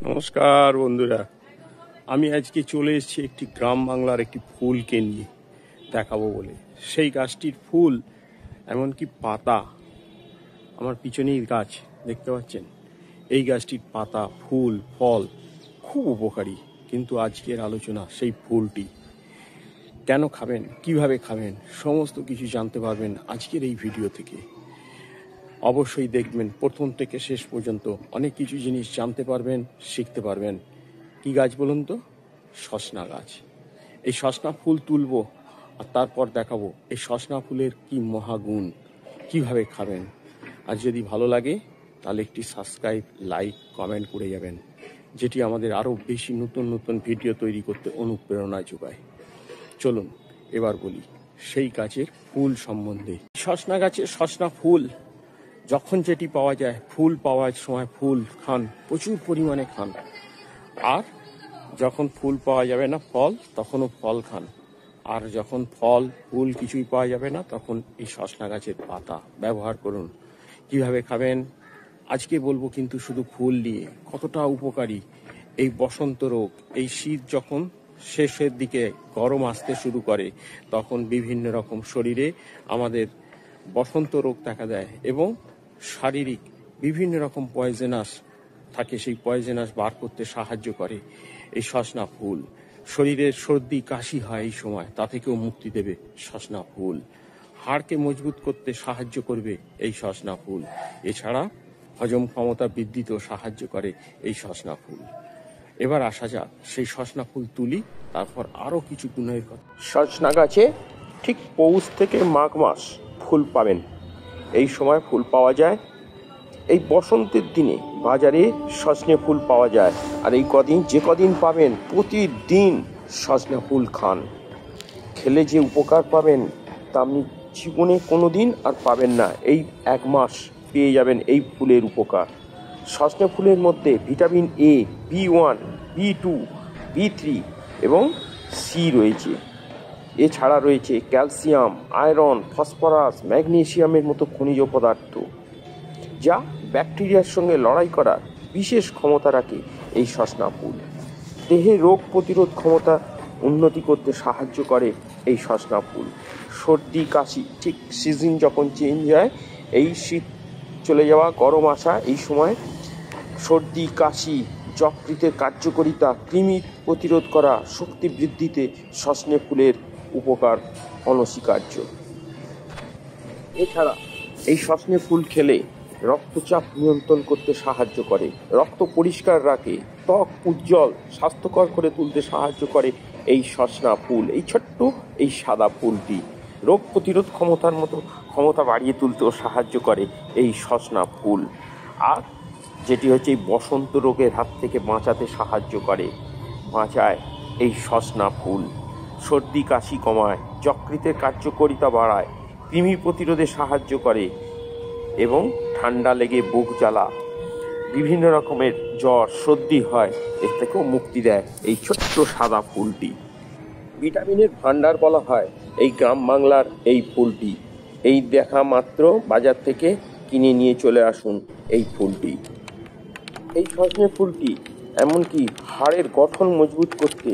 নমস্কার বন্ধুরা, আমি আজকে চলে এসেছি একটি গ্রাম বাংলার একটি ফুলকে নিয়ে দেখাবো বলে। সেই গাছটির ফুল এমনকি পাতা, আমার পিছনেই গাছ দেখতে পাচ্ছেন, এই গাছটির পাতা, ফুল, ফল খুব উপকারী। কিন্তু আজকের আলোচনা সেই ফুলটি কেন খাবেন, কিভাবে খাবেন, সমস্ত কিছু জানতে পারবেন আজকের এই ভিডিও থেকে। অবশ্যই দেখবেন প্রথম থেকে শেষ পর্যন্ত, অনেক কিছু জিনিস জানতে পারবেন, শিখতে পারবেন। কি গাছ বলুন তো? সজনা গাছ। এই সজনা ফুল তুলবো আর তারপর দেখাবো এই সজনা ফুলের কি মহাগুণ, কিভাবে খাবেন। আর যদি ভালো লাগে তাহলে একটি সাবস্ক্রাইব, লাইক, কমেন্ট করে যাবেন, যেটি আমাদের আরও বেশি নতুন নতুন ভিডিও তৈরি করতে অনুপ্রেরণা যোগায়। চলুন এবার বলি সেই গাছের ফুল সম্বন্ধে। সজনা গাছের সজনা ফুল যখন যেটি পাওয়া যায়, ফুল পাওয়ার সময় ফুল খান, প্রচুর পরিমাণে খান। আর যখন ফুল পাওয়া যাবে না, ফল, তখনও ফল খান। আর যখন ফল ফুল কিছুই পাওয়া যাবে না, তখন এই সজনা গাছের পাতা ব্যবহার করুন। কিভাবে খাবেন আজকে বলবো, কিন্তু শুধু ফুল নিয়ে কতটা উপকারী। এই বসন্ত রোগ, এই শীত যখন শেষের দিকে গরম আসতে শুরু করে, তখন বিভিন্ন রকম শরীরে আমাদের বসন্ত রোগ দেখা দেয় এবং শারীরিক বিভিন্ন রকম পয়জনাস থাকে, সেই পয়জনাস বার করতে সাহায্য করে এই সজনা ফুল। শরীরের সর্দি কাশি হয় এই সময়, তা থেকেও মুক্তি দেবে সজনা ফুল। হাড়কে মজবুত করতে সাহায্য করবে এই সজনা ফুল। এছাড়া হজম ক্ষমতা বৃদ্ধিতেও সাহায্য করে এই সজনা ফুল। এবার আসা যাক সেই সজনা ফুল তুলি, তারপর আরও কিছু গুণের কথা। সজনা গাছে ঠিক পৌষ থেকে মাঘ মাস ফুল পাবেন। এই সময় ফুল পাওয়া যায়। এই বসন্তের দিনে বাজারে সজনে ফুল পাওয়া যায়। আর এই কদিন, যে কদিন পাবেন, প্রতিদিন সজনে ফুল খান। খেলে যে উপকার পাবেন তা আপনি জীবনে কোনো দিন আর পাবেন না। এই এক মাস পেয়ে যাবেন এই ফুলের উপকার। সজনে ফুলের মধ্যে vitamin A, B1, B2, B3 এবং সি রয়েছে। এছাড়া রয়েছে ক্যালসিয়াম, আয়রন, ফসফরাস, ম্যাগনেসিয়ামের মতো খনিজ পদার্থ, যা ব্যাকটেরিয়ার সঙ্গে লড়াই করার বিশেষ ক্ষমতা রাখে এই সজনা ফুল। দেহে রোগ প্রতিরোধ ক্ষমতা উন্নতি করতে সাহায্য করে এই সজনা ফুল। সর্দি কাশি, ঠিক সিজন যখন চেঞ্জ হয়, এই শীত চলে যাওয়া, গরম আসা, এই সময় সর্দি কাশি, যকৃতের কার্যকারিতা, কৃমি প্রতিরোধ করা, শক্তি বৃদ্ধিতে সজনে ফুলের উপকার অনস্বীকার্য। এছাড়া এই সজনে ফুল খেলে রক্তচাপ নিয়ন্ত্রণ করতে সাহায্য করে, রক্ত পরিষ্কার রাখে, ত্বক উজ্জ্বল স্বাস্থ্যকর করে তুলতে সাহায্য করে এই সজনা ফুল। এই ছোট্ট এই সাদা ফুলটি রোগ প্রতিরোধ ক্ষমতা বাড়িয়ে তুলতেও সাহায্য করে এই সজনা ফুল। আর যেটি হচ্ছে এই বসন্ত রোগের হাত থেকে বাঁচাতে সাহায্য করে, বাঁচায় এই সজনা ফুল। সর্দি কাশি কমায়, যকৃতের কার্যকারিতা বাড়ায়, কৃমি প্রতিরোধে সাহায্য করে এবং ঠান্ডা লেগে বুক জ্বালা, বিভিন্ন রকমের জ্বর সর্দি হয়, এর থেকেও মুক্তি দেয় এই ছোট্ট সাদা ফুলটি। ভিটামিনের ভান্ডার বলা হয় এই গ্রাম বাংলার এই ফুলটি। এই দেখা মাত্র বাজার থেকে কিনে নিয়ে চলে আসুন এই ফুলটি। এই সজনে ফুলটি এমনকি হাড়ের গঠন মজবুত করতে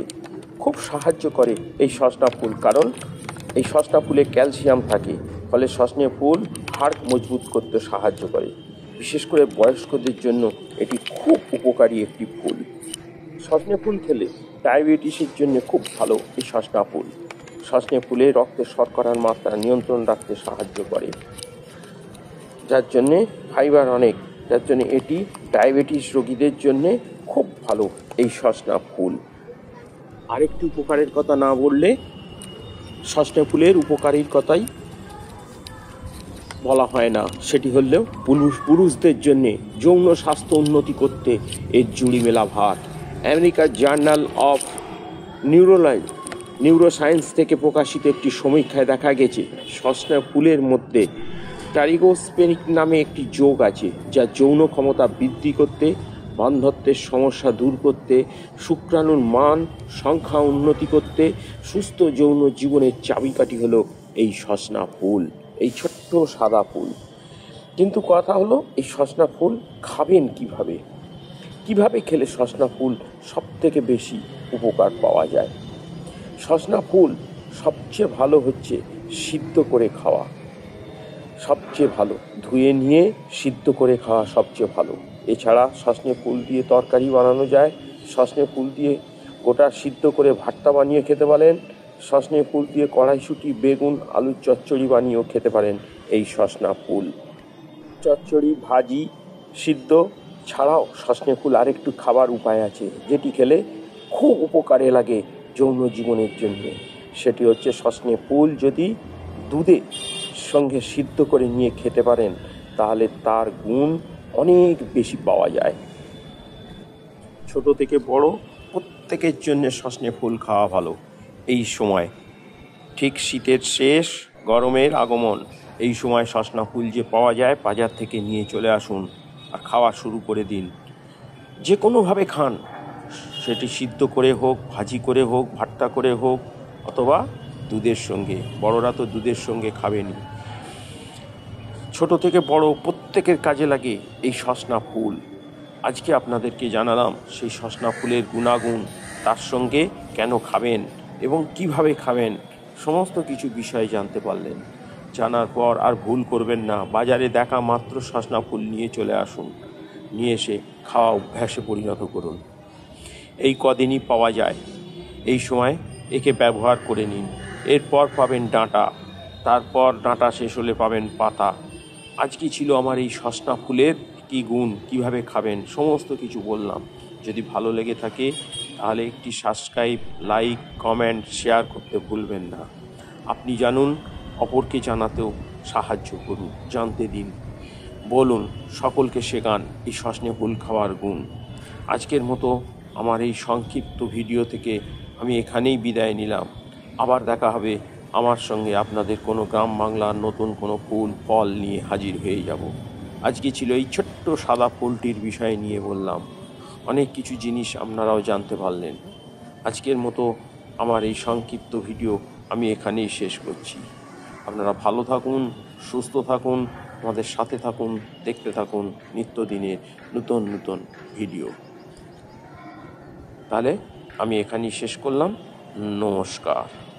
খুব সাহায্য করে এই সজনা ফুল, কারণ এই সজনা ফুলে ক্যালসিয়াম থাকে। ফলে সজনে ফুল হাড় মজবুত করতে সাহায্য করে। বিশেষ করে বয়স্কদের জন্য এটি খুব উপকারী একটি ফুল। সজনে ফুল খেলে ডায়াবেটিসের জন্য খুব ভালো এই সজনা ফুল। সজনে ফুলে রক্তে শর্করার মাত্রা নিয়ন্ত্রণ রাখতে সাহায্য করে, যার জন্যে ফাইবার অনেক, যার জন্য এটি ডায়াবেটিস রোগীদের জন্যে খুব ভালো এই সজনা ফুল। আরেকটি উপকারের কথা না বললে সজনে ফুলের উপকারীর কথাই বলা হয় না, সেটি হলেও পুরুষদের জন্য যৌন স্বাস্থ্য উন্নতি করতে এর জুড়ি মেলা ভার। আমেরিকার জার্নাল অফ নিউরোসায়েন্স থেকে প্রকাশিত একটি সমীক্ষায় দেখা গেছে সজনে ফুলের মধ্যে ট্রাইগোস্পেনিক নামে একটি যোগ আছে, যা যৌন ক্ষমতা বৃদ্ধি করতে, বান্ধত্যের সমস্যা দূর করতে, শুক্রাণুর মান সংখ্যা উন্নতি করতে, সুস্থ যৌন জীবনের চাবিকাঠি হলো এই সজনা ফুল, এই ছোট্ট সাদা ফুল। কিন্তু কথা হলো এই সজনা ফুল খাবেন কিভাবে। কিভাবে খেলে সজনা ফুল সব থেকে বেশি উপকার পাওয়া যায়? সজনা ফুল সবচেয়ে ভালো হচ্ছে সিদ্ধ করে খাওয়া, সবচেয়ে ভালো ধুয়ে নিয়ে সিদ্ধ করে খাওয়া সবচেয়ে ভালো। এছাড়া সজনে ফুল দিয়ে তরকারি বানানো যায়, সজনে ফুল দিয়ে গোটা সিদ্ধ করে ভর্তা বানিয়ে খেতে পারেন, সজনে ফুল দিয়ে কড়াইশুঁটি, বেগুন, আলুর চচ্চড়ি বানিয়েও খেতে পারেন। এই সজনা ফুল চচ্চড়ি, ভাজি, সিদ্ধ ছাড়াও সজনে ফুল আরেকটু খাবার উপায় আছে, যেটি খেলে খুব উপকারে লাগে যৌন জীবনের জন্য। সেটি হচ্ছে সজনে ফুল যদি দুধে সঙ্গে সিদ্ধ করে নিয়ে খেতে পারেন, তাহলে তার গুণ অনেক বেশি পাওয়া যায়। ছোট থেকে বড় প্রত্যেকের জন্য সজনে ফুল খাওয়া ভালো। এই সময় ঠিক শীতের শেষ, গরমের আগমন, এই সময় সজনা ফুল যে পাওয়া যায় বাজার থেকে নিয়ে চলে আসুন আর খাওয়া শুরু করে দিন। যে কোনোভাবে খান, সেটি সিদ্ধ করে হোক, ভাজি করে হোক, ভর্তা করে হোক, অথবা দুধের সঙ্গে। বড়রা তো দুধের সঙ্গে খাবেনই। ছোট থেকে বড় প্রত্যেকের কাজে লাগে এই সজনা ফুল। আজকে আপনাদেরকে জানালাম সেই সজনা ফুলের গুণাগুণ, তার সঙ্গে কেন খাবেন এবং কিভাবে খাবেন, সমস্ত কিছু বিষয় জানতে পারলেন। জানার পর আর ভুল করবেন না, বাজারে দেখা মাত্র সজনা ফুল নিয়ে চলে আসুন, নিয়ে এসে খাওয়া অভ্যাসে পরিণত করুন। এই কদিনই পাওয়া যায়, এই সময় একে ব্যবহার করে নিন। এরপর পাবেন ডাঁটা, তারপর ডাঁটা শেষ হলে পাবেন পাতা। আজকে ছিল আমার এই সজনা ফুলের কী গুণ, কীভাবে খাবেন, সমস্ত কিছু বললাম। যদি ভালো লেগে থাকে তাহলে একটি সাবস্ক্রাইব, লাইক, কমেন্ট, শেয়ার করতে ভুলবেন না। আপনি জানুন, অপরকে জানাতেও সাহায্য করুন, জানতে দিন, বলুন, সকলকে শেখান এই সজনে ফুল খাওয়ার গুণ। আজকের মতো আমার এই সংক্ষিপ্ত ভিডিও থেকে আমি এখানেই বিদায় নিলাম। আবার দেখা হবে আমার সঙ্গে, আপনাদের কোনো গ্রাম বাংলার নতুন কোনো ফুল ফল নিয়ে হাজির হয়ে যাব। আজকে ছিল এই ছোট্ট সাদা ফুলটির বিষয় নিয়ে বললাম। অনেক কিছু জিনিস আপনারাও জানতে পারলেন। আজকের মতো আমার এই সংক্ষিপ্ত ভিডিও আমি এখানেই শেষ করছি। আপনারা ভালো থাকুন, সুস্থ থাকুন, আমাদের সাথে থাকুন, দেখতে থাকুন নিত্যদিনের নতুন নতুন ভিডিও। তাহলে আমি এখানেই শেষ করলাম। নমস্কার।